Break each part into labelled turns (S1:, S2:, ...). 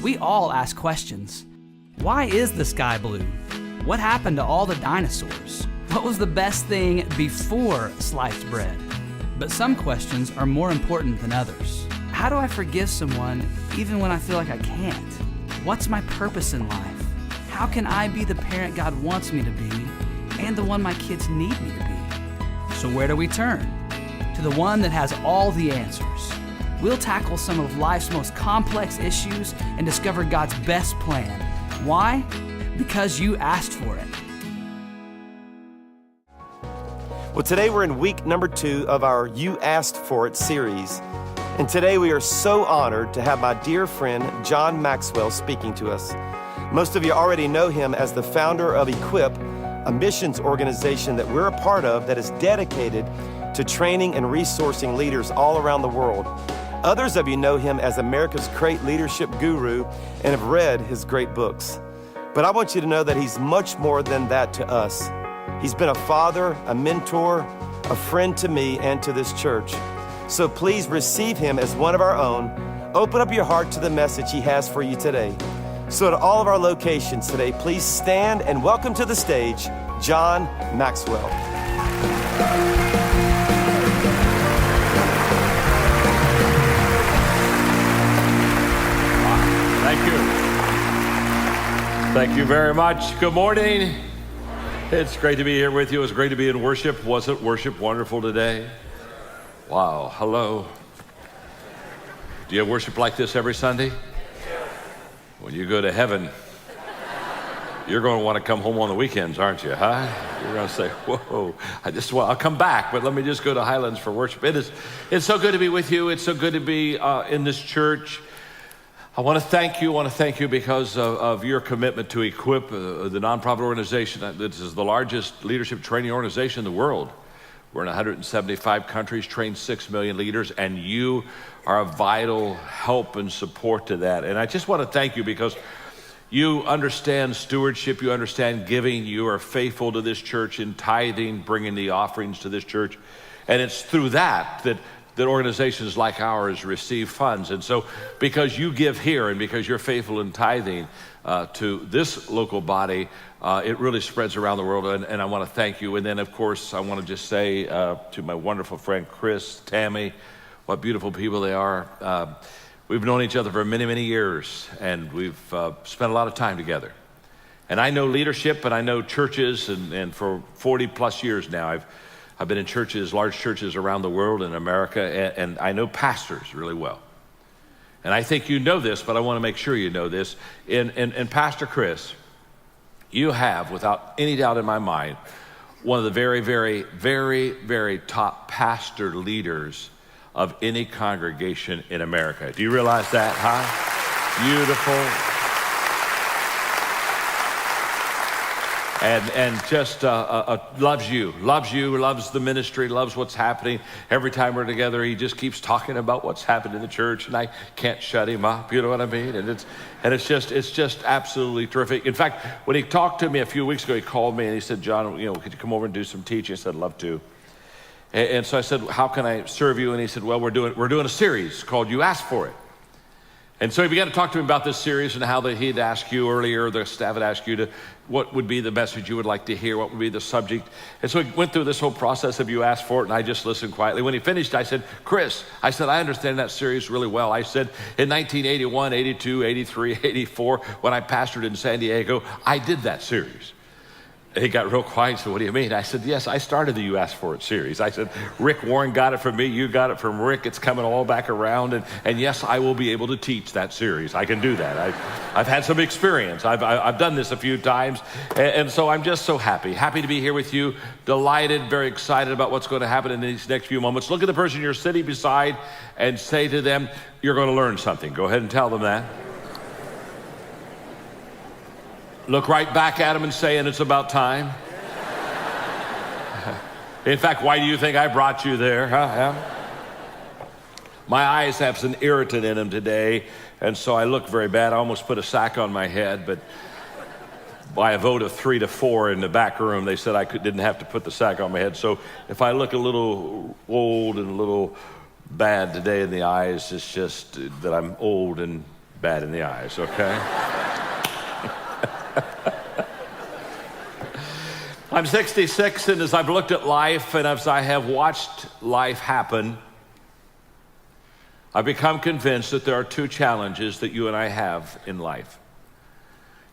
S1: We all ask questions. Why is the sky blue? What happened to all the dinosaurs? What was the best thing before sliced bread? But some questions are more important than others. How do I forgive someone even when I feel like I can't? What's my purpose in life? How can I be the parent God wants me to be and the one my kids need me to be? So where do we turn? To the one that has all the answers. We'll tackle some of life's most complex issues and discover God's best plan. Why? Because you asked for it.
S2: Well, today we're in week number 2 of our You Asked For It series. And today we are so honored to have my dear friend, John Maxwell, speaking to us. Most of you already know him as the founder of Equip, a missions organization that we're a part of that is dedicated to training and resourcing leaders all around the world. Others of you know him as America's great leadership guru and have read his great books. But I want you to know that he's much more than that to us. He's been a father, a mentor, a friend to me and to this church. So please receive him as one of our own. Open up your heart to the message he has for you today. So to all of our locations today, please stand and welcome to the stage, John Maxwell.
S3: Thank you. Thank you very much. Good morning. It's great to be here with you. It's great to be in worship. Wasn't worship wonderful today? Wow. Hello. Do you have worship like this every Sunday? When you go to heaven, you're going to want to come home on the weekends, aren't you, huh? You're going to say, whoa, I'll come back, but let me just go to Highlands for worship. It's so good to be with you. It's so good to be in this church. I want to thank you because of your commitment to Equip, the nonprofit organization. This is the largest leadership training organization in the world. We're in 175 countries, train 6 million leaders, and you are a vital help and support to that. And I just want to thank you because you understand stewardship, you understand giving, you are faithful to this church in tithing, bringing the offerings to this church. And it's through that organizations like ours receive funds. And so because you give here and because you're faithful in tithing to this local body, it really spreads around the world, and I want to thank you. And then, of course, I want to just say to my wonderful friend Chris, Tammy, what beautiful people they are. We've known each other for many, many years, and we've spent a lot of time together. And I know leadership, and I know churches, and for 40 plus years now, I've been in churches, large churches around the world in America, and I know pastors really well. And I think you know this, but I want to make sure you know this. And Pastor Chris, you have, without any doubt in my mind, one of the very, very, very, very top pastor leaders of any congregation in America. Do you realize that, huh? Beautiful. And just loves you, loves the ministry, loves what's happening. Every time we're together, he just keeps talking about what's happened in the church, and I can't shut him up, you know what I mean? And it's just absolutely terrific. In fact, when he talked to me a few weeks ago, he called me and he said, John, could you come over and do some teaching? I said, I'd love to. And so I said, how can I serve you? And he said, well, we're doing a series called You Asked For It. And so he began to talk to me about this series and how he'd ask you earlier, the staff had asked you what would be the message you would like to hear, what would be the subject. And so he went through this whole process of You Asked For It, and I just listened quietly. When he finished, I said, Chris, I understand that series really well. I said, in 1981, 82, 83, 84, when I pastored in San Diego, I did that series. And he got real quiet. He said, what do you mean? I said, yes, I started the You Asked For It series. I said, Rick Warren got it from me. You got it from Rick. It's coming all back around. And yes, I will be able to teach that series. I can do that. I've had some experience. I've done this a few times. And so I'm just so happy to be here with you. Delighted, very excited about what's going to happen in these next few moments. Look at the person you're sitting beside and say to them, you're going to learn something. Go ahead and tell them that. Look right back at him and say, and it's about time. In fact, why do you think I brought you there? Huh? My eyes have some irritant in them today, and so I look very bad. I almost put a sack on my head, but by a vote of 3-4 in the back room, they said I didn't have to put the sack on my head. So if I look a little old and a little bad today in the eyes, it's just that I'm old and bad in the eyes, okay? I'm 66, and as I've looked at life and as I have watched life happen, I've become convinced that there are two challenges that you and I have in life.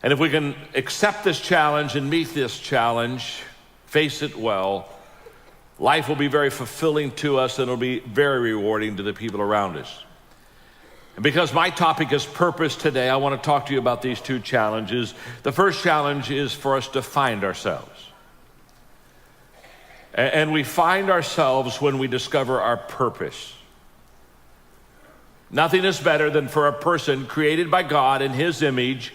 S3: And if we can accept this challenge and meet this challenge, face it well, life will be very fulfilling to us and it'll be very rewarding to the people around us. And because my topic is purpose today, I want to talk to you about these two challenges. The first challenge is for us to find ourselves. And we find ourselves when we discover our purpose. Nothing is better than for a person created by God in His image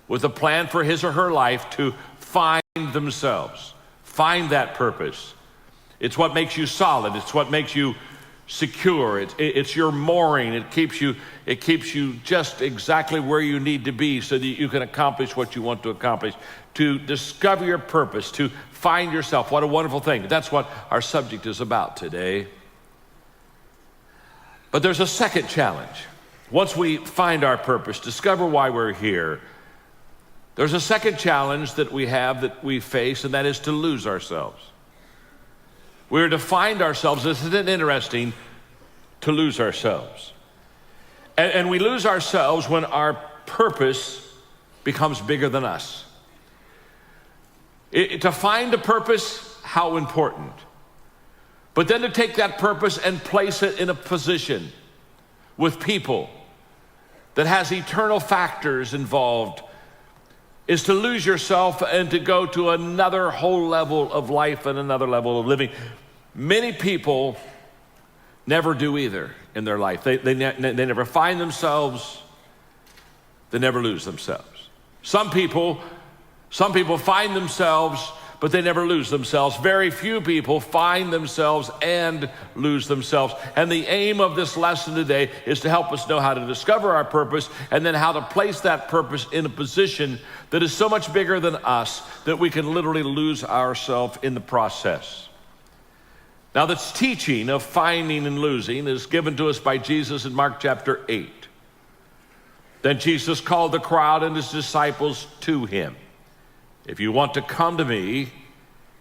S3: with a plan for his or her life to find themselves, find that purpose. It's what makes you solid. It's what makes you secure. It's your mooring. It keeps you just exactly where you need to be so that you can accomplish what you want to accomplish. To discover your purpose, to find yourself. What a wonderful thing. That's what our subject is about today. But there's a second challenge. Once we find our purpose, discover why we're here, there's a second challenge that we have, that we face, and that is to lose ourselves. We're to find ourselves. Isn't it interesting to lose ourselves? And we lose ourselves when our purpose becomes bigger than us. To find a purpose, how important. But then to take that purpose and place it in a position with people that has eternal factors involved is to lose yourself and to go to another whole level of life and another level of living. Many people never do either in their life. They never find themselves. They never lose themselves. Some people find themselves, but they never lose themselves. Very few people find themselves and lose themselves. And the aim of this lesson today is to help us know how to discover our purpose and then how to place that purpose in a position that is so much bigger than us that we can literally lose ourselves in the process. Now, this teaching of finding and losing is given to us by Jesus in Mark chapter 8. Then Jesus called the crowd and his disciples to him. If you want to come to me,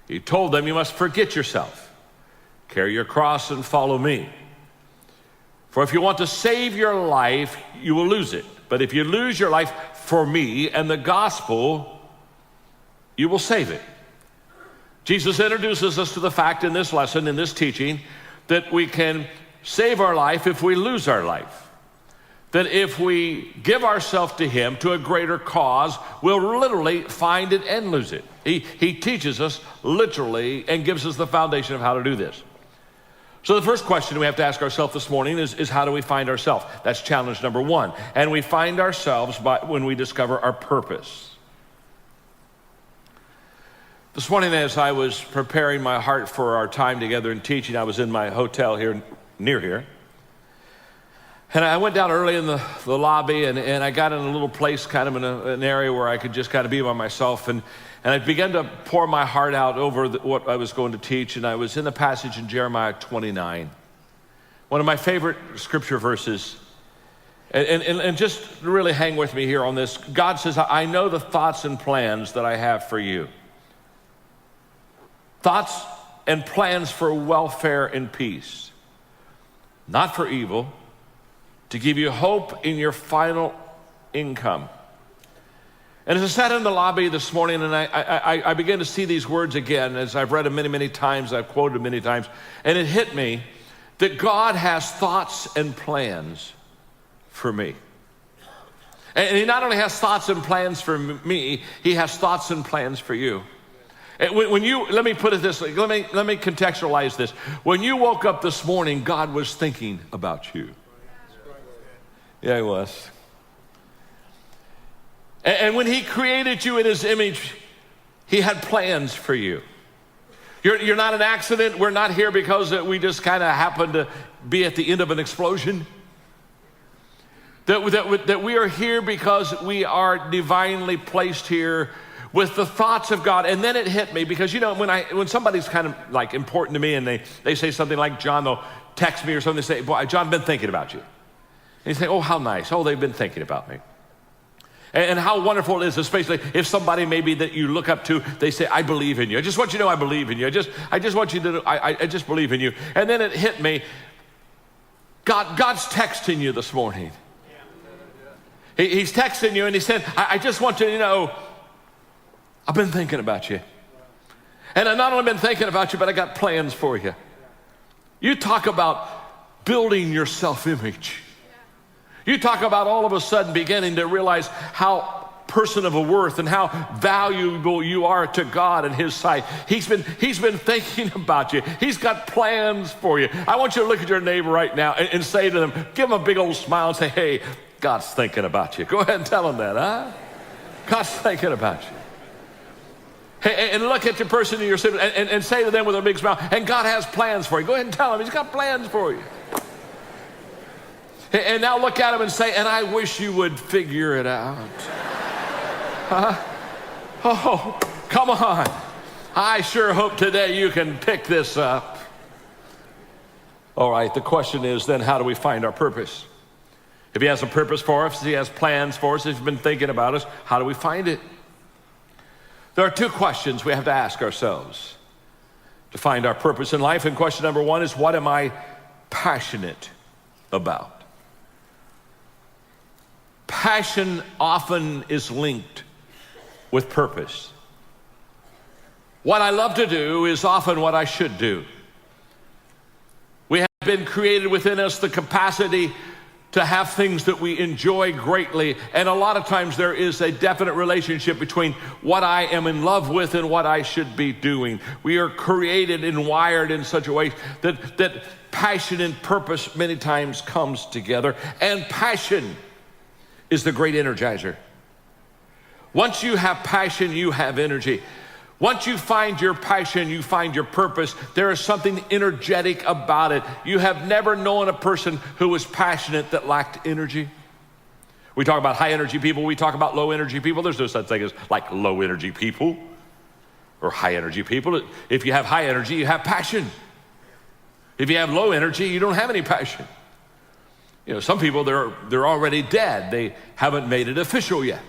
S3: he told them, you must forget yourself, carry your cross and follow me. For if you want to save your life, you will lose it. But if you lose your life for me and the gospel, you will save it. Jesus introduces us to the fact in this lesson, in this teaching, that we can save our life if we lose our life. That if we give ourselves to him, to a greater cause, we'll literally find it and lose it. He teaches us literally and gives us the foundation of how to do this. So the first question we have to ask ourselves this morning is how do we find ourselves? That's challenge number one. And we find ourselves when we discover our purpose. This morning as I was preparing my heart for our time together in teaching, I was in my hotel here near here. And I went down early in the lobby and I got in a little place kind of in an area where I could just kind of be by myself. And I began to pour my heart out over what I was going to teach. And I was in the passage in Jeremiah 29, one of my favorite scripture verses. And just really hang with me here on this. God says, I know the thoughts and plans that I have for you. Thoughts and plans for welfare and peace, not for evil, to give you hope in your final income. And as I sat in the lobby this morning and I began to see these words again, as I've read them many, many times, I've quoted them many times, and it hit me that God has thoughts and plans for me. And he not only has thoughts and plans for me, he has thoughts and plans for you. When you, let me put it this way, let me contextualize this. When you woke up this morning, God was thinking about you. Yeah, he was. And when he created you in his image, he had plans for you. You're not an accident. We're not here because we just kind of happened to be at the end of an explosion. That we are here because we are divinely placed here with the thoughts of God. And then it hit me because, you know, when somebody's kind of like important to me and they say something like, John, they'll text me or something, they say, boy, John, I've been thinking about you. you say, oh, how nice. Oh, they've been thinking about me. And how wonderful it is, especially if somebody maybe that you look up to, they say, I believe in you. I just want you to know I believe in you. I just want you to know, I just believe in you. And then it hit me, God's texting you this morning. He's texting you and he said, I just want you to know, I've been thinking about you. And I've not only been thinking about you, but I got plans for you. You talk about building your self-image. You talk about all of a sudden beginning to realize how person of a worth and how valuable you are to God in his sight. He's been thinking about you. He's got plans for you. I want you to look at your neighbor right now and say to them, give them a big old smile and say, hey, God's thinking about you. Go ahead and tell them that, huh? God's thinking about you. Hey, and look at the person in your sibling and say to them with a big smile, and God has plans for you. Go ahead and tell them he's got plans for you. And now look at him and say, and I wish you would figure it out. Huh? Oh, come on. I sure hope today you can pick this up. All right, the question is then, how do we find our purpose? If he has a purpose for us, if he has plans for us, if he's been thinking about us, how do we find it? There are two questions we have to ask ourselves to find our purpose in life. And question number one is, what am I passionate about? Passion often is linked with purpose. What I love to do is often what I should do. We have been created within us the capacity to have things that we enjoy greatly, and a lot of times there is a definite relationship between what I am in love with and what I should be doing. We are created and wired in such a way that passion and purpose many times comes together, and passion is the great energizer. Once you have passion, you have energy. Once you find your passion, you find your purpose, there is something energetic about it. You have never known a person who was passionate that lacked energy. We talk about high energy people, we talk about low energy people. There's no such thing as like low energy people or high energy people. If you have high energy, you have passion. If you have low energy, you don't have any passion. You know, some people, they're already dead. They haven't made it official yet.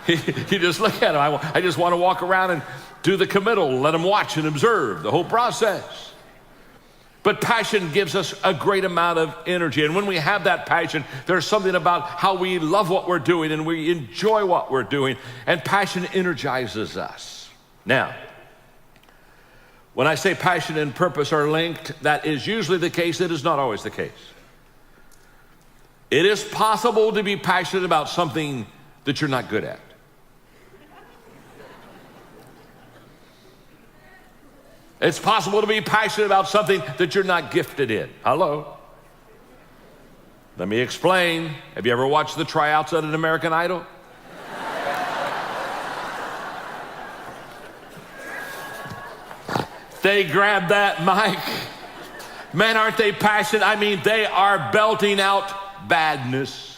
S3: You just look at them. I just want to walk around and do the committal, let them watch and observe the whole process. But passion gives us a great amount of energy. And when we have that passion, there's something about how we love what we're doing and we enjoy what we're doing. And passion energizes us. Now, when I say passion and purpose are linked, that is usually the case. It is not always the case. It is possible to be passionate about something that you're not good at. It's possible to be passionate about something that you're not gifted in. Hello? Let me explain. Have you ever watched the tryouts at an American Idol? They grab that mic. Man, aren't they passionate? I mean, they are belting out badness.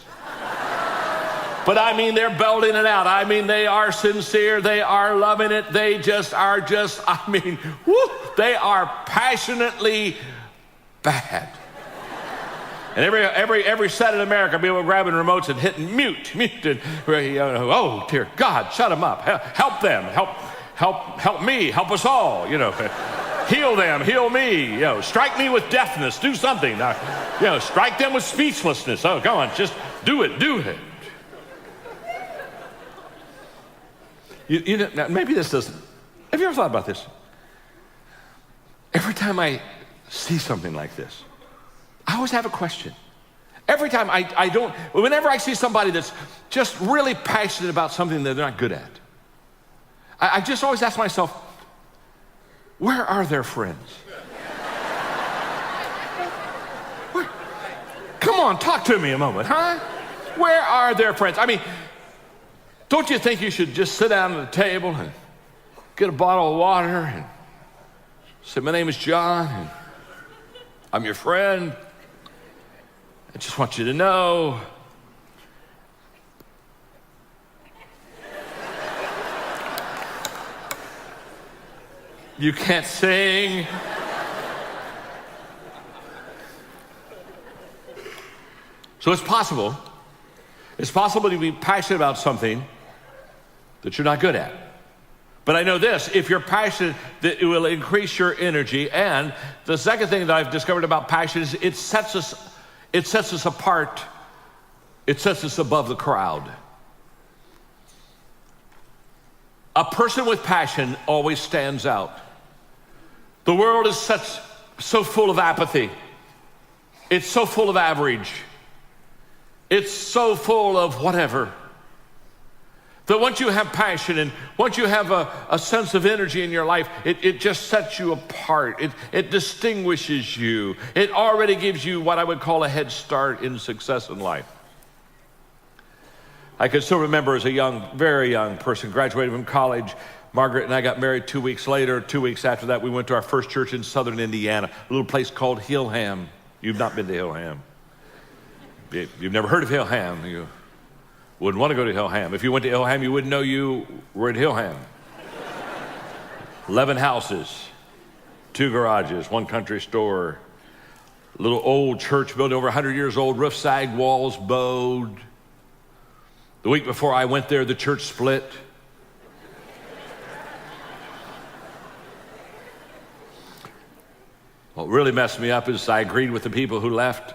S3: But I mean, they're belting it out. I mean, they are sincere. They are loving it. They just are they are passionately bad. And every set in America, people are grabbing remotes and hitting mute, and oh dear God, shut them up. Help them. Help me. Help us all. Heal them. Heal me. Strike me with deafness. Do something. Strike them with speechlessness. Oh, come on, just do it. Do it. Maybe this doesn't. Have you ever thought about this? Every time I see something like this, I always have a question. Every time whenever I see somebody that's just really passionate about something that they're not good at, I just always ask myself, where are their friends? Come on, talk to me a moment, huh? Where are their friends? I mean, don't you think you should just sit down at the table and get a bottle of water and say, my name is John, and I'm your friend. I just want you to know you can't sing. So it's possible to be passionate about something that you're not good at. But I know this, if you're passionate, that it will increase your energy. And the second thing that I've discovered about passion is it sets us apart. It sets us above the crowd. A person with passion always stands out. The world is so full of apathy. It's so full of average. It's so full of whatever. That once you have passion and once you have a sense of energy in your life, it just sets you apart. It distinguishes you. It already gives you what I would call a head start in success in life. I can still remember as a very young person, graduated from college, Margaret and I got married 2 weeks later. 2 weeks after that, we went to our first church in southern Indiana, a little place called Hillham. You've not been to Hillham. You've never heard of Hillham. You wouldn't want to go to Hillham. If you went to Hillham, you wouldn't know you were in Hillham. 11 houses, 2 garages, 1 country store, little old church building, over 100 years old, roof sagged, walls bowed. The week before I went there, the church split. What really messed me up is I agreed with the people who left.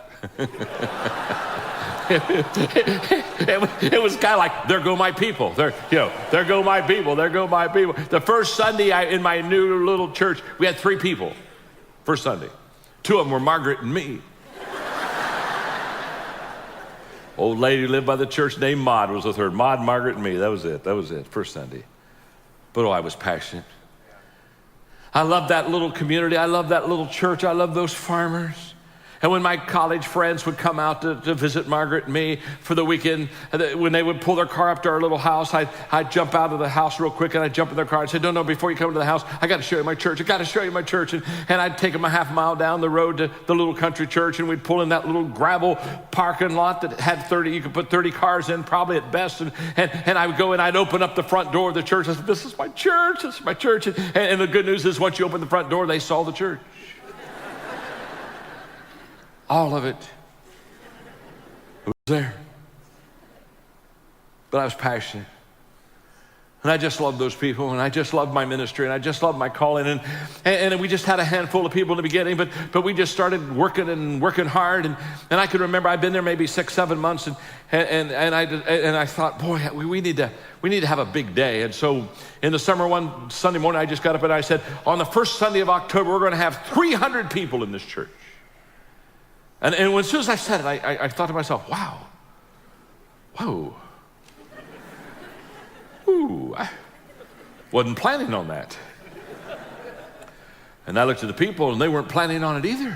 S3: It was kind of like, there go my people. There go my people. There go my people. The first Sunday in my new little church, we had 3 people. First Sunday. 2 of them were Margaret and me. Old lady who lived by the church named Maud was the third. Maud, Margaret, and me. That was it. First Sunday. But I was passionate. I loved that little community. I loved that little church. I loved those farmers. And when my college friends would come out to visit Margaret and me for the weekend, when they would pull their car up to our little house, I'd jump out of the house real quick and I'd jump in their car and say, no, before you come to the house, I got to show you my church. I got to show you my church. And I'd take them a half mile down the road to the little country church, and we'd pull in that little gravel parking lot that had you could put 30 cars in, probably at best. And I would go and I'd open up the front door of the church. I said, this is my church. This is my church. And the good news is once you open the front door, they saw the church. All of it was there. But I was passionate. And I just loved those people, and I just loved my ministry, and I just loved my calling. And we just had a handful of people in the beginning, but we just started working hard. And I could remember I'd been there maybe 6-7 months, and I thought, boy, we need to have a big day. And so in the summer, one Sunday morning, I just got up and I said, on the first Sunday of October, we're going to have 300 people in this church. And as soon as I said it, I thought to myself, wow, whoa, ooh, I wasn't planning on that. And I looked at the people, and they weren't planning on it either.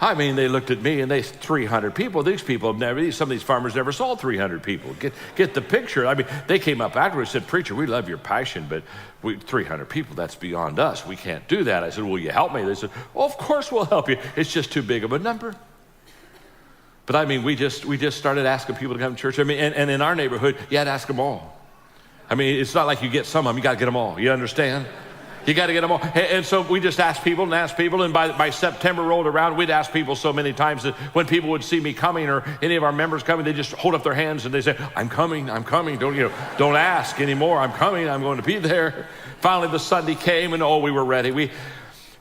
S3: I mean, they looked at me, and 300 people. These people some of these farmers never saw 300 people. Get the picture. I mean, they came up afterwards and said, preacher, we love your passion, but 300 people, that's beyond us. We can't do that. I said, will you help me? They said, well, of course we'll help you. It's just too big of a number. But I mean, we just started asking people to come to church. I mean, and in our neighborhood, you had to ask them all. I mean, it's not like you get some of them. You got to get them all. You understand? You got to get them all. And so we just asked people, and by September rolled around, we'd ask people so many times that when people would see me coming or any of our members coming, they just hold up their hands and they say, I'm coming. Don't ask anymore. I'm coming. I'm going to be there. Finally, the Sunday came, and we were ready.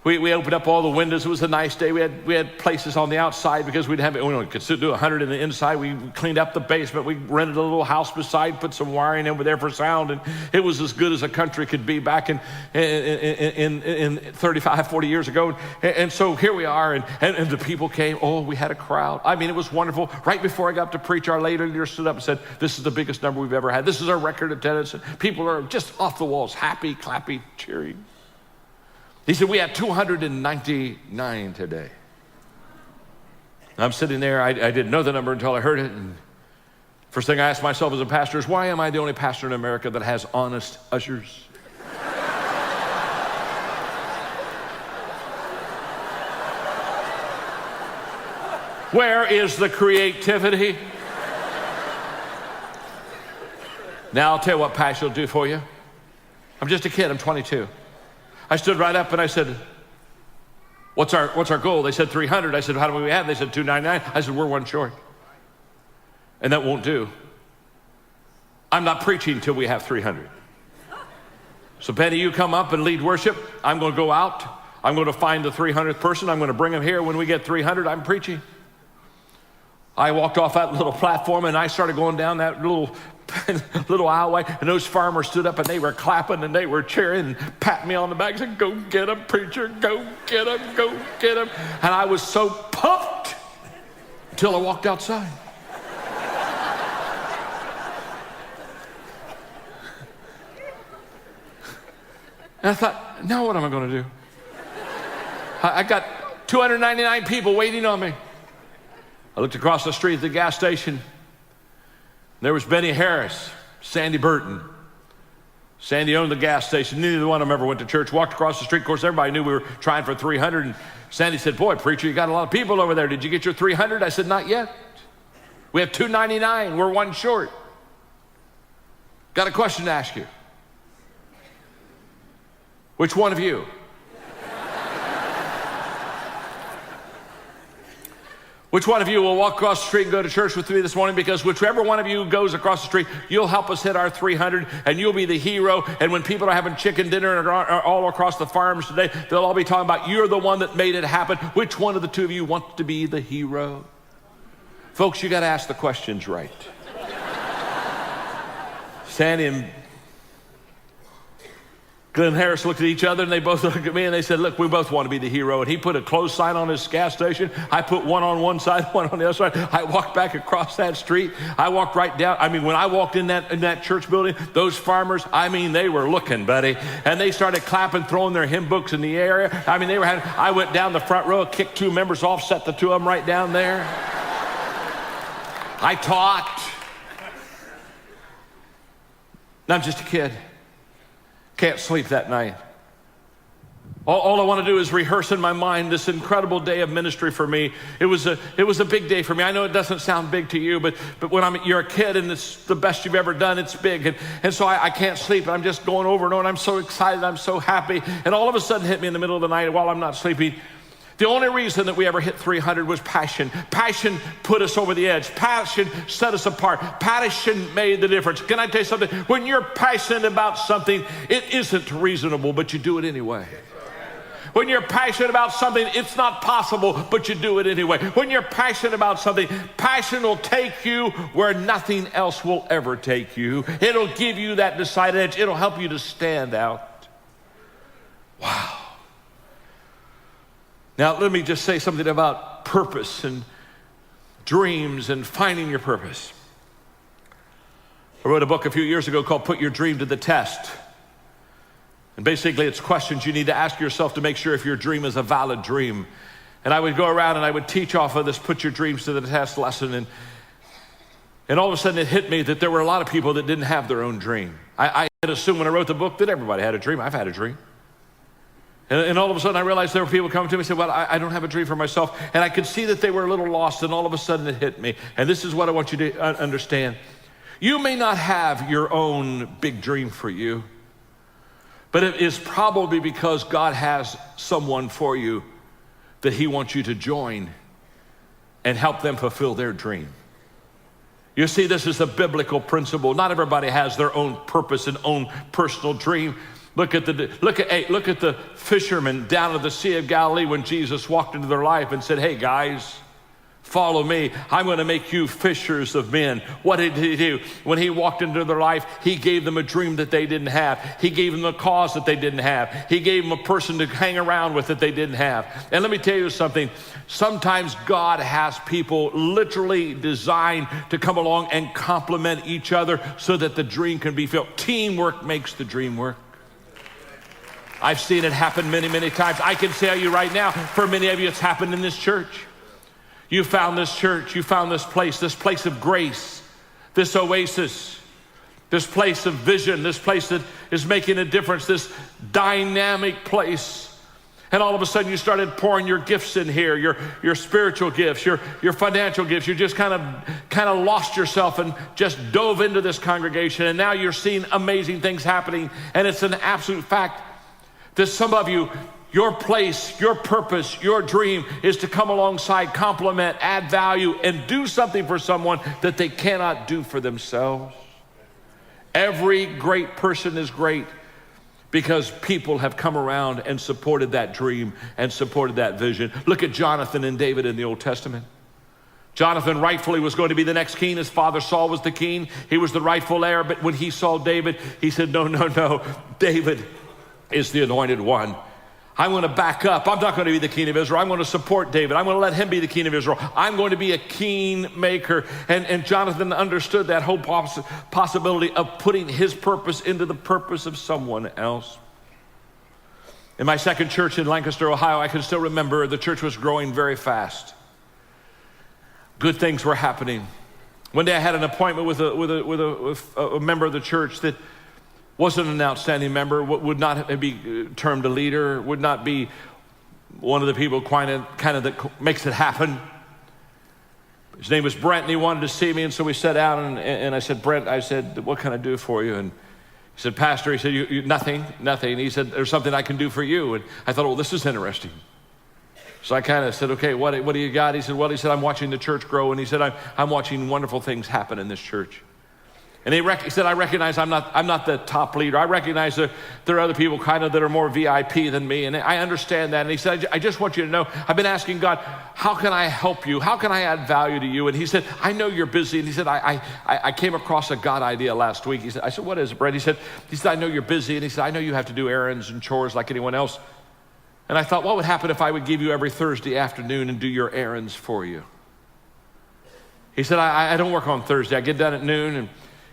S3: We opened up all the windows. It was a nice day. We had places on the outside because we could do 100 in the inside. We cleaned up the basement. We rented a little house beside, put some wiring over there for sound, and it was as good as a country could be back in 35, 40 years ago. And so here we are, and the people came. Oh, we had a crowd. I mean, it was wonderful. Right before I got to preach, our leader stood up and said, this is the biggest number we've ever had. This is our record attendance. And people are just off the walls, happy, clappy, cheering. He said, we had 299 today. I'm sitting there. I didn't know the number until I heard it. And first thing I asked myself as a pastor is, why am I the only pastor in America that has honest ushers? Where is the creativity? Now, I'll tell you what passion will do for you. I'm just a kid. I'm 22. I stood right up and I said, What's our goal? They said 300. I said, how do we have? They said 299. I said, we're one short. And that won't do. I'm not preaching till we have 300. So Penny, you come up and lead worship. I'm going to go out. I'm going to find the 300th person. I'm going to bring them here. When we get 300, I'm preaching. I walked off that little platform and I started going down that little aisleway, and those farmers stood up and they were clapping and they were cheering and patting me on the back and said, go get him, preacher, go get him, go get him. And I was so pumped until I walked outside. And I thought, now what am I going to do? I got 299 people waiting on me. I looked across the street at the gas station. There was Benny Harris, Sandy Burton. Sandy owned the gas station. Neither one of them ever went to church. Walked across the street. Of course, everybody knew we were trying for 300. And Sandy said, boy, preacher, you got a lot of people over there. Did you get your 300? I said, not yet. We have 299. We're one short. Got a question to ask you. Which one of you? Which one of you will walk across the street and go to church with me this morning? Because whichever one of you goes across the street, you'll help us hit our 300, and you'll be the hero. And when people are having chicken dinner all across the farms today, they'll all be talking about you're the one that made it happen. Which one of the two of you wants to be the hero? Folks, you got to ask the questions right. Sandy and Glenn Harris looked at each other, and they both looked at me, and they said, look, we both want to be the hero. And he put a close sign on his gas station. I put one on one side, one on the other side. I walked back across that street. I walked right down. I mean, when I walked in that church building, those farmers, I mean, they were looking, buddy. And they started clapping, throwing their hymn books in the air. I mean, I went down the front row, kicked two members off, set the two of them right down there. I taught. And I'm just a kid. Can't sleep that night. All I want to do is rehearse in my mind this incredible day of ministry for me. It was a big day for me. I know it doesn't sound big to you, but when you're a kid and it's the best you've ever done, it's big. And so I can't sleep. I'm just going over and over, and I'm so excited. I'm so happy. And all of a sudden hit me in the middle of the night while I'm not sleeping. The only reason that we ever hit 300 was passion. Passion put us over the edge. Passion set us apart. Passion made the difference. Can I tell you something? When you're passionate about something, it isn't reasonable, but you do it anyway. When you're passionate about something, it's not possible, but you do it anyway. When you're passionate about something, passion will take you where nothing else will ever take you. It'll give you that decided edge. It'll help you to stand out. Wow. Now, let me just say something about purpose and dreams and finding your purpose. I wrote a book a few years ago called Put Your Dream to the Test. And basically, it's questions you need to ask yourself to make sure if your dream is a valid dream. And I would go around and I would teach off of this Put Your Dreams to the Test lesson. And all of a sudden, it hit me that there were a lot of people that didn't have their own dream. I had assumed when I wrote the book that everybody had a dream. I've had a dream. And all of a sudden, I realized there were people coming to me and said, well, I don't have a dream for myself. And I could see that they were a little lost, and all of a sudden it hit me. And this is what I want you to understand. You may not have your own big dream for you, but it is probably because God has someone for you that he wants you to join and help them fulfill their dream. You see, this is a biblical principle. Not everybody has their own purpose and own personal dream. Look at the fishermen down at the Sea of Galilee when Jesus walked into their life and said, hey guys, follow me. I'm going to make you fishers of men. What did he do? When he walked into their life, he gave them a dream that they didn't have. He gave them a cause that they didn't have. He gave them a person to hang around with that they didn't have. And let me tell you something. Sometimes God has people literally designed to come along and complement each other so that the dream can be filled. Teamwork makes the dream work. I've seen it happen many, many times. I can tell you right now, for many of you, it's happened in this church. You found this church, you found this place of grace, this oasis, this place of vision, this place that is making a difference, this dynamic place. And all of a sudden you started pouring your gifts in here, your spiritual gifts, your financial gifts. You just kind of lost yourself and just dove into this congregation. And now you're seeing amazing things happening. And it's an absolute fact that some of you, Your place, your purpose, your dream is to come alongside, complement, add value, and do something for someone that they cannot do for themselves. Every great person is great because people have come around and supported that dream and supported that vision. Look at Jonathan and David in the Old Testament. Jonathan rightfully was going to be the next king. His father Saul was the king. He was the rightful heir. But when he saw David, he said, no, David is the anointed one. I'm going to back up. I'm not going to be the king of Israel. I'm going to support David. I'm going to let him be the king of Israel. I'm going to be a king maker. And Jonathan understood that whole possibility of putting his purpose into the purpose of someone else. In my second church in Lancaster, Ohio, I can still remember the church was growing very fast. Good things were happening. One day I had an appointment with a member of the church that wasn't an outstanding member, would not be termed a leader, would not be one of the people kind of that makes it happen. His name was Brent, and he wanted to see me, and so we sat down, and I said, Brent, I said, what can I do for you? And he said, Pastor, he said, you nothing. He said, there's something I can do for you. And I thought, well, this is interesting. So I kind of said, okay, what do you got? He said, I'm watching the church grow, and he said, I'm watching wonderful things happen in this church. And he said, I recognize I'm not the top leader. I recognize that there are other people kind of that are more VIP than me, and I understand that. And he said, I just want you to know, I've been asking God, how can I help you? How can I add value to you? And he said, I know you're busy. And he said, I came across a God idea last week. I said, what is it, Brett? He said, I know you're busy. And he said, I know you have to do errands and chores like anyone else. And I thought, what would happen if I would give you every Thursday afternoon and do your errands for you? He said, I don't work on Thursday. I get done at noon, and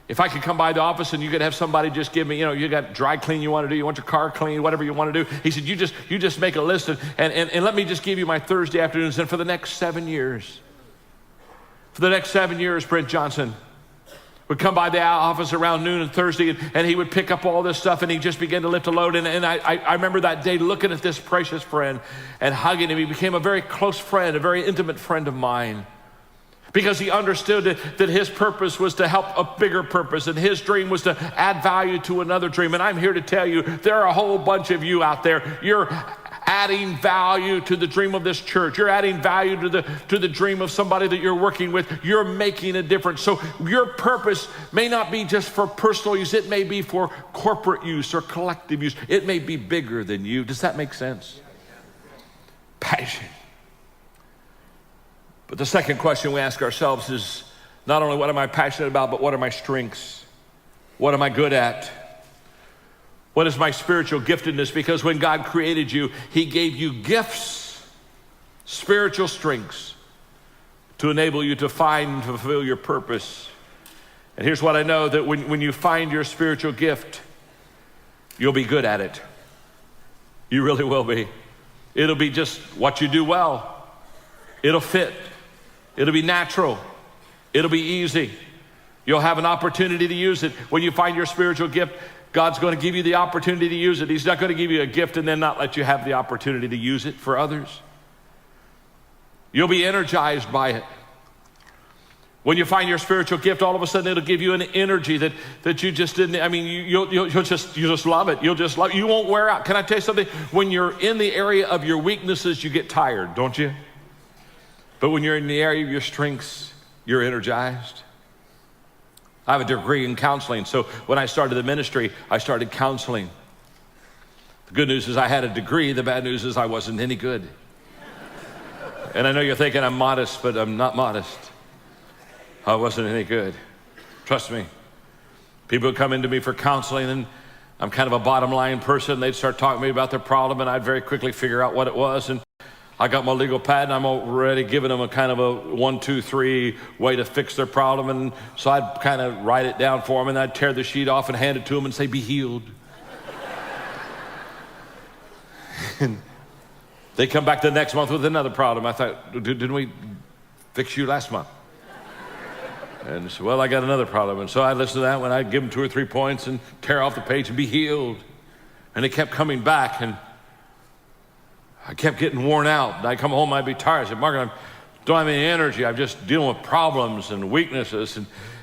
S3: if I could come by the office and you could have somebody just give me, you got dry clean you want to do, you want your car clean, whatever you want to do. He said, you just make a list and let me just give you my Thursday afternoons. And for the next 7 years, Brent Johnson would come by the office around noon and Thursday, and he would pick up all this stuff, and he just began to lift a load. And I remember that day looking at this precious friend and hugging him. He became a very close friend, a very intimate friend of mine, because he understood that his purpose was to help a bigger purpose, and his dream was to add value to another dream. And I'm here to tell you, there are a whole bunch of you out there. You're adding value to the dream of this church. You're adding value to the dream of somebody that you're working with. You're making a difference. So your purpose may not be just for personal use. It may be for corporate use or collective use. It may be bigger than you. Does that make sense? Passion. But the second question we ask ourselves is not only what am I passionate about, but what are my strengths? What am I good at? What is my spiritual giftedness? Because when God created you, he gave you gifts, spiritual strengths, to enable you to find and fulfill your purpose. And here's what I know, that when you find your spiritual gift, you'll be good at it. You really will be. It'll be just what you do well. It'll fit. It'll be natural. It'll be easy. You'll have an opportunity to use it. When you find your spiritual gift, God's going to give you the opportunity to use it. He's not going to give you a gift and then not let you have the opportunity to use it for others. You'll be energized by it. When you find your spiritual gift, all of a sudden it'll give you an energy that you just didn't. I mean, you'll just love it. You'll just love it. You won't wear out. Can I tell you something? When you're in the area of your weaknesses, you get tired, don't you? But when you're in the area of your strengths, you're energized. I have a degree in counseling, so when I started the ministry, I started counseling. The good news is I had a degree. The bad news is I wasn't any good. And I know you're thinking I'm modest, but I'm not modest. I wasn't any good. Trust me. People would come into me for counseling, and I'm kind of a bottom line person. They'd start talking to me about their problem, and I'd very quickly figure out what it was. And I got my legal pad, and I'm already giving them a kind of a 1, 2, 3 way to fix their problem. And so I'd kind of write it down for them, and I'd tear the sheet off and hand it to them and say, be healed. And they come back the next month with another problem. I thought, didn't we fix you last month? And so, well, I got another problem. And so I'd listen to that when I'd give them 2 or 3 points and tear off the page and be healed. And they kept coming back, and I kept getting worn out. And I'd come home, I'd be tired. I said, Mark, I don't have any energy. I'm just dealing with problems and weaknesses.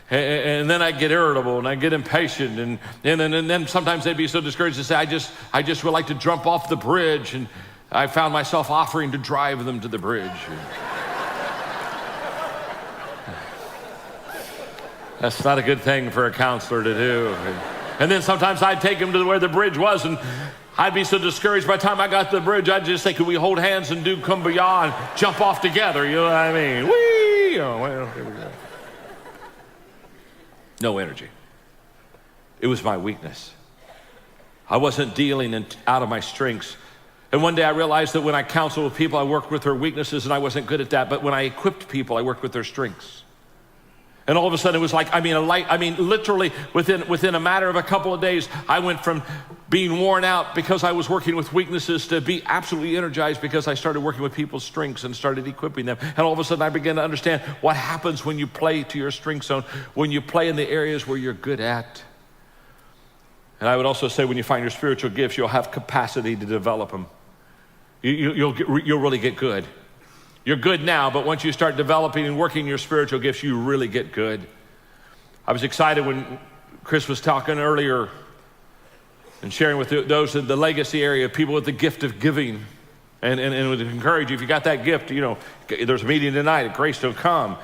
S3: And then I'd get irritable, and I'd get impatient. And then sometimes they'd be so discouraged to say, I just would like to jump off the bridge. And I found myself offering to drive them to the bridge. That's not a good thing for a counselor to do. And then sometimes I'd take them to where the bridge was, and I'd be so discouraged by the time I got to the bridge, I'd just say, could we hold hands and do kumbaya and jump off together? You know what I mean? Whee! Oh, well, here we go. No energy. It was my weakness. I wasn't dealing out of my strengths. And one day I realized that when I counseled with people, I worked with their weaknesses, and I wasn't good at that. But when I equipped people, I worked with their strengths. And all of a sudden it was like, literally within a matter of a couple of days, I went from being worn out because I was working with weaknesses to be absolutely energized because I started working with people's strengths and started equipping them. And all of a sudden I began to understand what happens when you play to your strength zone, when you play in the areas where you're good at. And I would also say when you find your spiritual gifts, you'll have capacity to develop them. You'll really get good. You're good now, but once you start developing and working your spiritual gifts, you really get good. I was excited when Chris was talking earlier and sharing with those in the legacy area, people with the gift of giving. And would encourage you, if you got that gift, there's a meeting tonight at Greystone, come.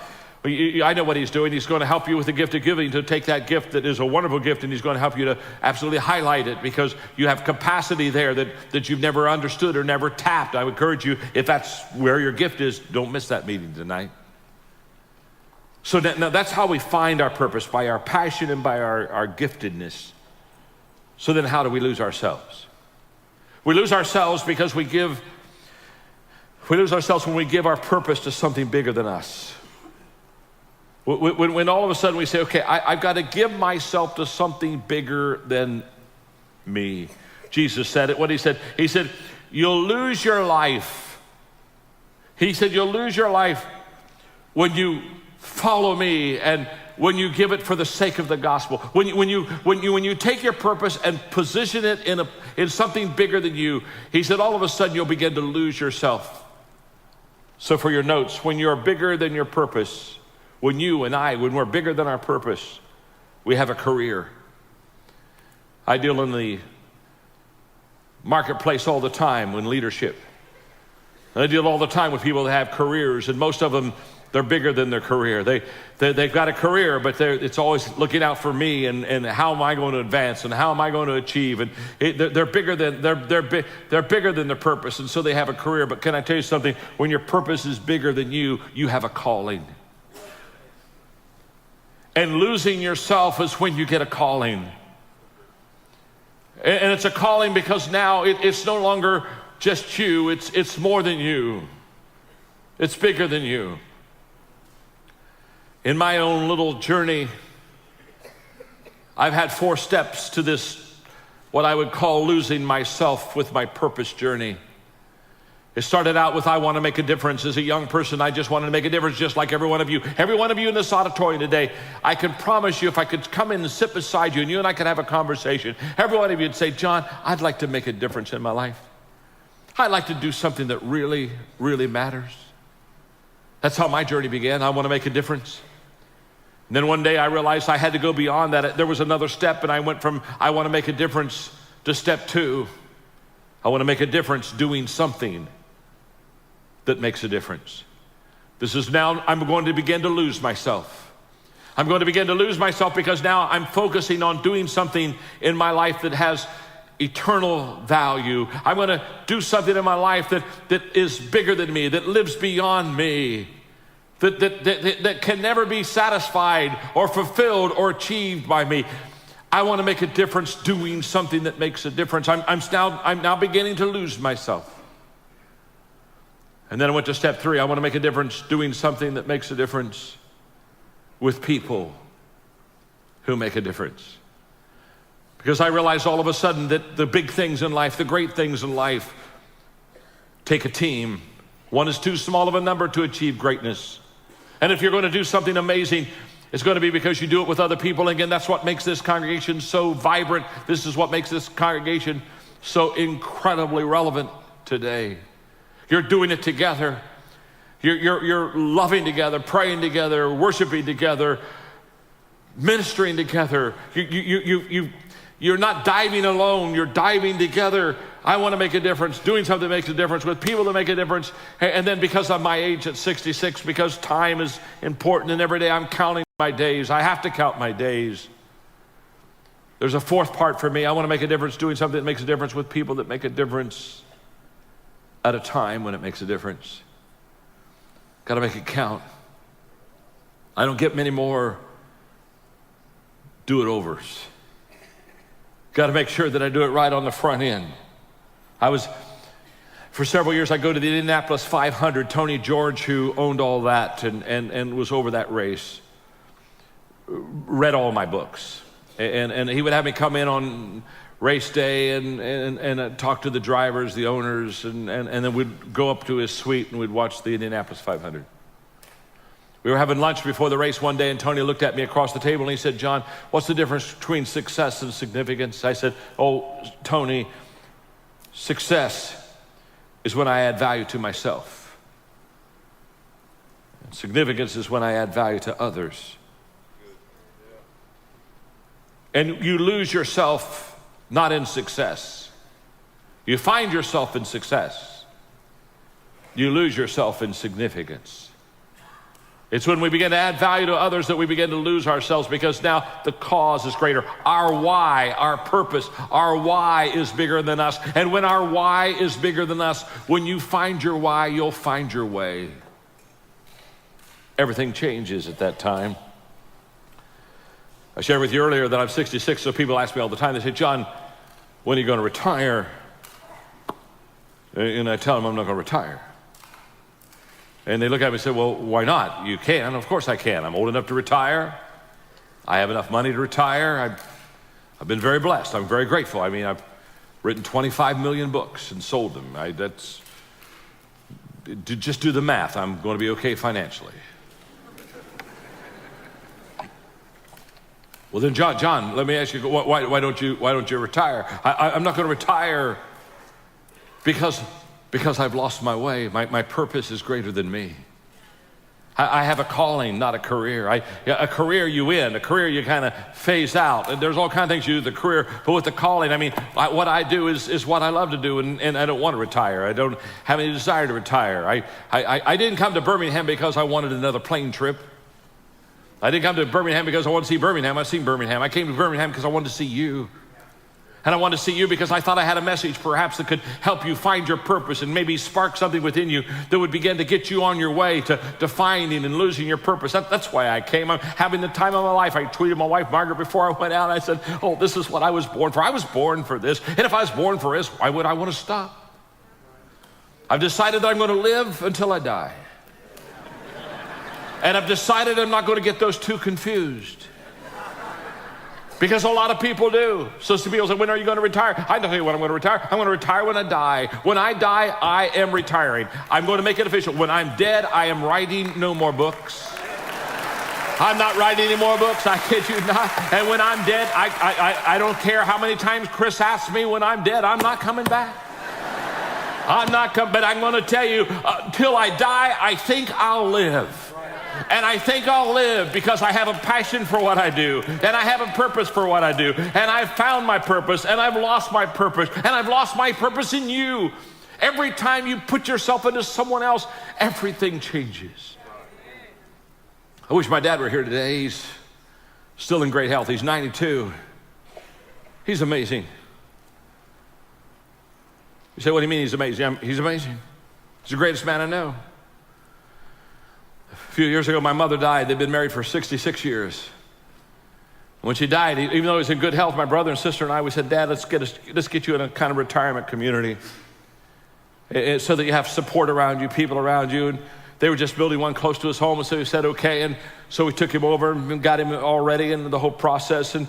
S3: I know what he's doing. He's going to help you with the gift of giving to take that gift that is a wonderful gift, and he's going to help you to absolutely highlight it because you have capacity there that you've never understood or never tapped. I would encourage you, if that's where your gift is, don't miss that meeting tonight. So now that's how we find our purpose, by our passion and by our giftedness. So then how do we lose ourselves? We lose ourselves because we lose ourselves when we give our purpose to something bigger than us. When all of a sudden we say, okay, I've got to give myself to something bigger than me. Jesus said it. What he said, you'll lose your life. He said, you'll lose your life when you follow me and when you give it for the sake of the gospel. When you take your purpose and position it in something bigger than you, he said, all of a sudden you'll begin to lose yourself. So for your notes, when you're bigger than your purpose, when we're bigger than our purpose, we have a career. I deal in the marketplace all the time in leadership. I deal all the time with people that have careers, and most of them, they're bigger than their career. They've got a career, but it's always looking out for me and how am I going to advance and how am I going to achieve? And they're bigger than their purpose, and so they have a career. But can I tell you something? When your purpose is bigger than you, you have a calling. And losing yourself is when you get a calling. And it's a calling because now it's no longer just you, it's more than you. It's bigger than you. In my own little journey, I've had 4 steps to this, what I would call losing myself with my purpose journey. It started out with, I want to make a difference. As a young person, I just wanted to make a difference just like every one of you. Every one of you in this auditorium today, I can promise you if I could come in and sit beside you and you and I could have a conversation, every one of you would say, John, I'd like to make a difference in my life. I'd like to do something that really, really matters. That's how my journey began. I want to make a difference. And then one day I realized I had to go beyond that. There was another step, and I went from I want to make a difference to step 2. I want to make a difference doing something that makes a difference. This is now, I'm going to begin to lose myself. I'm going to begin to lose myself because now I'm focusing on doing something in my life that has eternal value. I'm going to do something in my life that is bigger than me, that lives beyond me, that can never be satisfied or fulfilled or achieved by me. I want to make a difference doing something that makes a difference. I'm now beginning to lose myself. And then I went to step 3. I want to make a difference doing something that makes a difference with people who make a difference. Because I realized all of a sudden that the big things in life, the great things in life, take a team. One is too small of a number to achieve greatness. And if you're going to do something amazing, it's going to be because you do it with other people. And again, that's what makes this congregation so vibrant. This is what makes this congregation so incredibly relevant today. You're doing it together. You're loving together, praying together, worshiping together, ministering together. You're not diving alone, you're diving together. I want to make a difference, doing something that makes a difference, with people that make a difference. And then because of my age at 66, because time is important and every day I'm counting my days, I have to count my days. There's a fourth part for me. I want to make a difference doing something that makes a difference with people that make a difference at a time when it makes a difference. Got to make it count. I don't get many more do-it-overs. Got to make sure that I do it right on the front end. For several years, I go to the Indianapolis 500. Tony George, who owned all that and was over that race, read all my books. And he would have me come in on race day and talk to the drivers, the owners, and then we'd go up to his suite and we'd watch the Indianapolis 500. We were having lunch before the race one day, and Tony looked at me across the table and he said, "John, what's the difference between success and significance?" I said, "Oh, Tony, success is when I add value to myself. And significance is when I add value to others." And you lose yourself not in success. You find yourself in success. You lose yourself in significance. It's when we begin to add value to others that we begin to lose ourselves, because now the cause is greater. Our why, our purpose, our why is bigger than us. And when our why is bigger than us, when you find your why, you'll find your way. Everything changes at that time. I shared with you earlier that I'm 66, so people ask me all the time, they say, "John, when are you going to retire?" And I tell them I'm not going to retire. And they look at me and say, "Well, why not? You can." Of course I can. I'm old enough to retire. I have enough money to retire. I've been very blessed. I'm very grateful. I mean, I've written 25 million books and sold them. Just do the math. I'm going to be okay financially. Well then, John, let me ask you, why don't you retire? I'm not going to retire because I've lost my way. My purpose is greater than me. I have a calling, not a career. A career you end, a career you kind of phase out. And there's all kinds of things you do with the career, but with the calling, I mean, what I do is what I love to do, and I don't want to retire. I don't have any desire to retire. I didn't come to Birmingham because I wanted another plane trip. I didn't come to Birmingham because I wanted to see Birmingham. I've seen Birmingham. I came to Birmingham because I wanted to see you. And I wanted to see you because I thought I had a message perhaps that could help you find your purpose and maybe spark something within you that would begin to get you on your way to finding and losing your purpose. That's why I came. I'm having the time of my life. I tweeted my wife, Margaret, before I went out. I said, "Oh, this is what I was born for. I was born for this. And if I was born for this, why would I want to stop?" I've decided that I'm going to live until I die. And I've decided I'm not going to get those two confused. Because a lot of people do. So some people say, "When are you going to retire?" I don't know when I'm going to retire. I'm going to retire when I die. When I die, I am retiring. I'm going to make it official. When I'm dead, I am writing no more books. I'm not writing any more books, I kid you not. And when I'm dead, I don't care how many times Chris asks me when I'm dead, I'm not coming back. I'm not coming, but I'm going to tell you, till I die, I think I'll live. And I think I'll live because I have a passion for what I do, and I have a purpose for what I do, and I've found my purpose, and I've lost my purpose, and I've lost my purpose in you. Every time you put yourself into someone else, everything changes. I wish my dad were here today. He's still in great health. He's 92. He's amazing. You say, "What do you mean he's amazing?" He's amazing. He's the greatest man I know. A few years ago, my mother died. They'd been married for 66 years. When she died, even though he was in good health, my brother and sister and I, we said, "Dad, let's get you in a kind of retirement community so that you have support around you, people around you." And they were just building one close to his home, and so we said, "Okay." And so we took him over and got him all ready and the whole process. And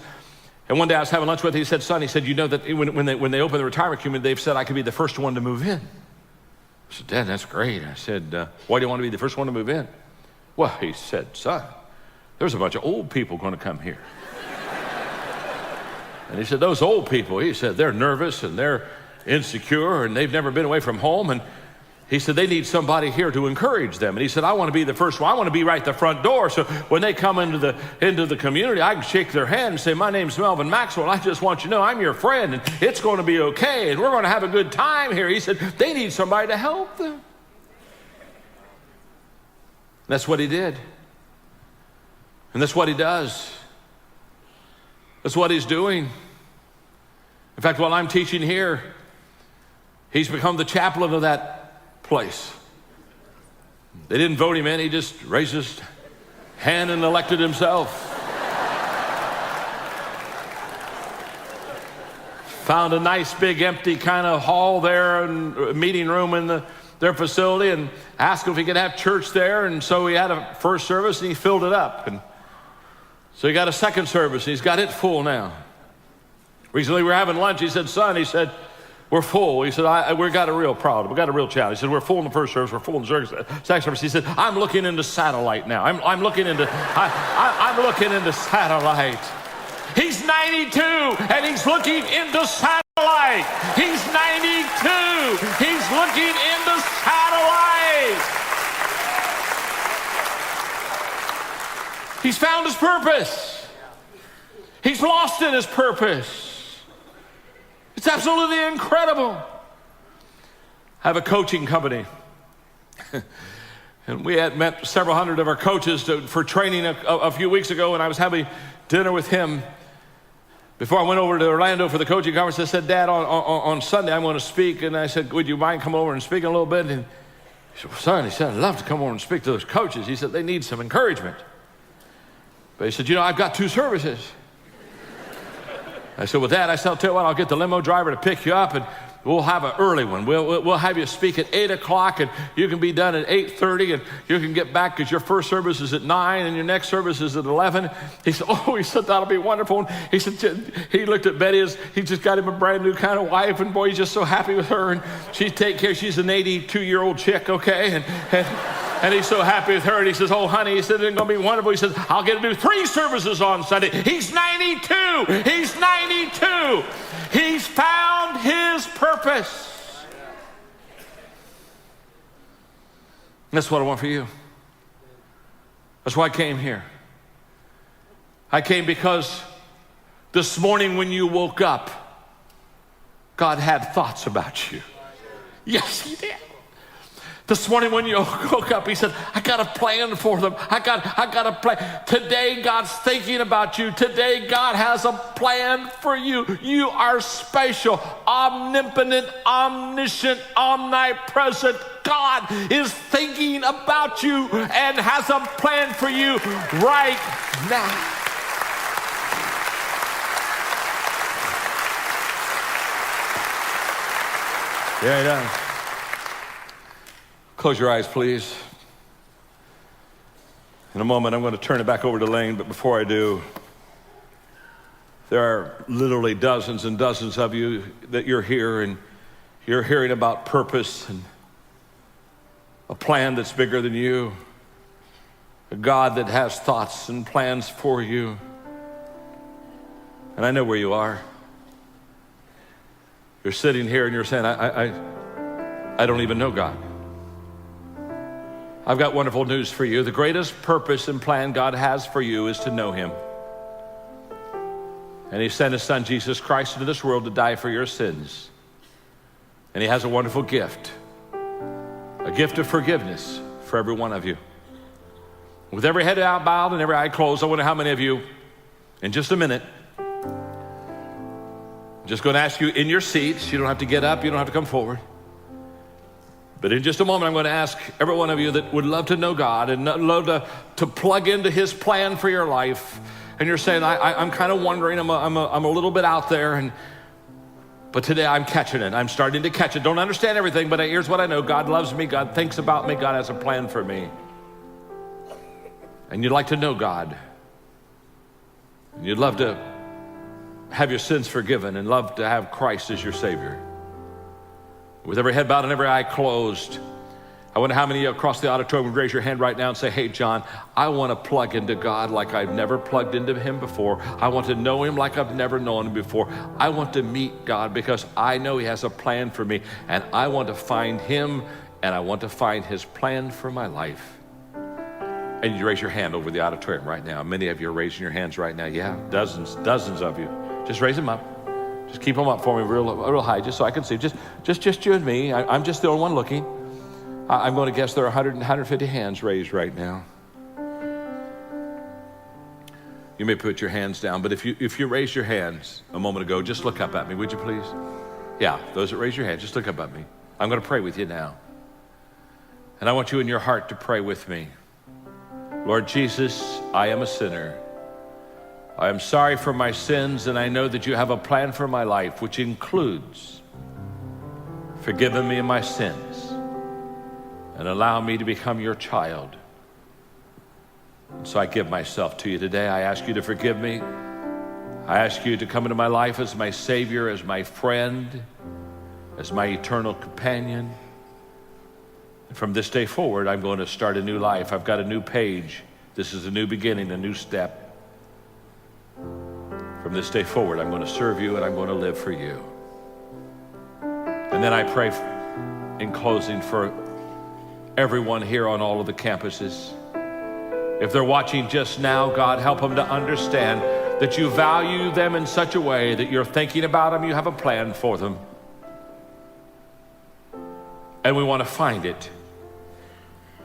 S3: one day I was having lunch with him. He said, "Son," he said, "you know that when they open the retirement community, they've said I could be the first one to move in." I said, "Dad, that's great." I said, "Why do you want to be the first one to move in?" "Well," he said, "Son, there's a bunch of old people going to come here." And he said, "Those old people," he said, "they're nervous and they're insecure and they've never been away from home. And He said, they need somebody here to encourage them. And he said, I want to be the first one. I want to be right at the front door. So when they come into the community, I can shake their hand and say, my name's Melvin Maxwell. I just want you to know I'm your friend, and it's going to be okay, and we're going to have a good time here. He said, they need somebody to help them. That's what he did. And that's what he does. That's what he's doing. In fact, while I'm teaching here, he's become the chaplain of that place. They didn't vote him in. He just raised his hand and elected himself. Found a nice big empty kind of hall there and meeting room in their facility, and asked him if he could have church there. And so he had a first service and he filled it up. And so he got a second service and he's got it full now. Recently we were having lunch. He said, son, he said, we're full. He said, we've got a real problem. We've got a real challenge. He said, we're full in the first service. We're full in the second service. He said, I'm looking into satellite now. I'm looking into satellite. He's 92 and he's looking into satellite. He's 92. He's looking into satellite. He's found his purpose. He's lost in his purpose. It's absolutely incredible. I have a coaching company. And we had met several hundred of our coaches for training a few weeks ago, and I was having dinner with him. Before I went over to Orlando for the coaching conference, I said, Dad, on Sunday I'm going to speak. And I said, would you mind come over and speak a little bit? And he said, well, son, I'd love to come over and speak to those coaches. He said, they need some encouragement. But he said, I've got 2 services. I said, well, Dad, I'll tell you what, I'll get the limo driver to pick you up, and we'll have an early one. We'll have you speak at 8 o'clock, and you can be done at 8:30, and you can get back because your first service is at 9, and your next service is at 11. He said, that'll be wonderful. And he said, he looked at Betty, he just got him a brand new kind of wife, and boy, he's just so happy with her, and she's an 82-year-old chick, okay? And he's so happy with her, and he says, oh, honey, he said, it's going to be wonderful. He says, I'll get to do 3 services on Sunday. He's 92. He's 92. He's found his purpose. And that's what I want for you. That's why I came here. I came because this morning when you woke up, God had thoughts about you. Yes, he did. This morning when you woke up, he said, I got a plan for them. I got a plan. Today, God's thinking about you. Today, God has a plan for you. You are special, omnipotent, omniscient, omnipresent. God is thinking about you and has a plan for you right now. Yeah, he does. Close your eyes, please. In a moment, I'm going to turn it back over to Lane, but before I do, there are literally dozens and dozens of you that you're here and you're hearing about purpose and a plan that's bigger than you, a God that has thoughts and plans for you. And I know where you are. You're sitting here and you're saying, I don't even know God. I've got wonderful news for you. The greatest purpose and plan God has for you is to know him. And he sent his son, Jesus Christ, into this world to die for your sins. And he has a wonderful gift, a gift of forgiveness for every one of you. With every head bowed and every eye closed, I wonder how many of you, in just a minute, I'm just going to ask you in your seats. You don't have to get up. You don't have to come forward. But in just a moment, I'm going to ask every one of you that would love to know God and love to plug into his plan for your life. And you're saying, I'm kind of wondering, I'm a little bit out there, but today I'm catching it. I'm starting to catch it. Don't understand everything, but here's what I know. God loves me. God thinks about me. God has a plan for me. And you'd like to know God. And you'd love to have your sins forgiven and love to have Christ as your Savior. With every head bowed and every eye closed, I wonder how many across the auditorium would raise your hand right now and say, hey, John, I want to plug into God like I've never plugged into him before. I want to know him like I've never known him before. I want to meet God because I know he has a plan for me, and I want to find him and I want to find his plan for my life. And you raise your hand over the auditorium right now. Many of you are raising your hands right now. Yeah, dozens of you. Just raise them up. Just keep them up for me real high, just so I can see. Just you and me. I'm just the only one looking. I'm going to guess there are 150 hands raised right now. You may put your hands down, but if you raised your hands a moment ago, just look up at me, would you please? Yeah, those that raise your hands, just look up at me. I'm going to pray with you now. And I want you in your heart to pray with me. Lord Jesus, I am a sinner. I am sorry for my sins, and I know that you have a plan for my life, which includes forgiving me of my sins and allow me to become your child. And so I give myself to you today. I ask you to forgive me. I ask you to come into my life as my Savior, as my friend, as my eternal companion. And from this day forward, I'm going to start a new life. I've got a new page. This is a new beginning, a new step. From this day forward, I'm going to serve you and I'm going to live for you. And then I pray in closing for everyone here on all of the campuses. If they're watching just now, God, help them to understand that you value them in such a way that you're thinking about them, you have a plan for them. And we want to find it.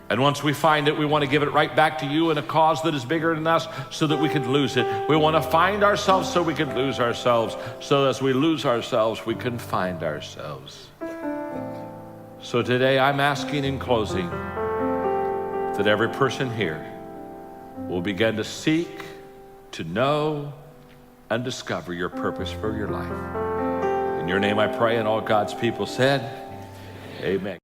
S3: And once we find it, we want to give it right back to you in a cause that is bigger than us so that we can lose it. We want to find ourselves so we can lose ourselves. So as we lose ourselves, we can find ourselves. So today I'm asking in closing that every person here will begin to seek, to know, and discover your purpose for your life. In your name I pray, and all God's people said, amen.